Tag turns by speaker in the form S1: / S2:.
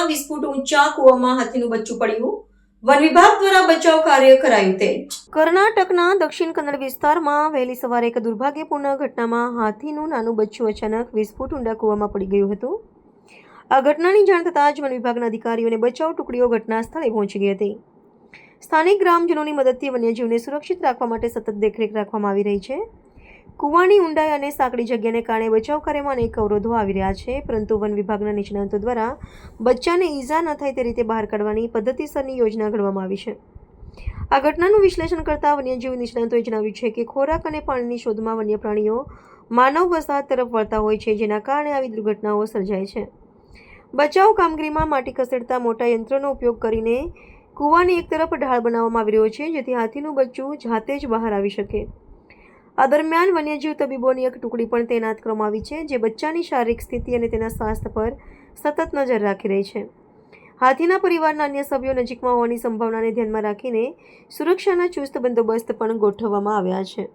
S1: 20 ફૂટ ઊંચા કૂવામાં હાથીનું બચ્ચું પડ્યું. વન વિભાગ દ્વારા બચાવ કાર્ય કરાયું તેજ. કર્ણાટકના દક્ષિણ કન્નડ વિસ્તારમાં વહેલી સવારે એક દુર્ભાગ્યપૂર્ણ ઘટનામાં હાથીનું નાનું બચ્ચું અચાનક 20 ફૂટ ઊંડા કૂવામાં પડી ગયું હતું. આ ઘટનાની જાણ થતાં જ વન વિભાગના અધિકારીઓ અને બચાવ ટુકડીઓ ઘટના સ્થળે પહોંચી ગઈ હતી. સ્થાનિક ગ્રામજનોની મદદથી વન્યજીવને સુરક્ષિત રાખવા માટે સતત દેખરેખ રાખવામાં આવી રહી છે. કૂવાની ઊંડાઈ અને સાંકડી જગ્યાને કારણે બચાવ કાર્યમાં અનેક અવરોધો આવી રહ્યા છે, પરંતુ વન વિભાગના નિષ્ણાતો દ્વારા બચ્ચાને ઈજા ન થાય તે રીતે બહાર કાઢવાની પદ્ધતિસરની યોજના ઘડવામાં આવી છે. આ ઘટનાનું વિશ્લેષણ કરતા વન્યજીવ નિષ્ણાતોએ જણાવ્યું છે કે ખોરાક અને પાણીની શોધમાં વન્ય પ્રાણીઓ માનવ વસાહત તરફ વળતા હોય છે, જેના કારણે આવી દુર્ઘટનાઓ સર્જાય છે. બચાવ કામગીરીમાં માટી ખસેડતા મોટા યંત્રનો ઉપયોગ કરીને કૂવાની એક તરફ ઢાળ બનાવવામાં આવી રહ્યો છે, જેથી હાથીનું બચ્ચું જાતે જ બહાર આવી શકે. આ દરમિયાન વન્યજીવ તબીબોની એક ટુકડી પણ તૈનાત કરવામાં આવી છે, જે બચ્ચાની શારીરિક સ્થિતિ અને તેના સ્વાસ્થ્ય પર સતત નજર રાખી રહી છે. હાથીના પરિવારના અન્ય સભ્યો નજીકમાં હોવાની સંભાવનાને ધ્યાનમાં રાખીને સુરક્ષાના ચુસ્ત બંદોબસ્ત પણ ગોઠવવામાં આવ્યા છે.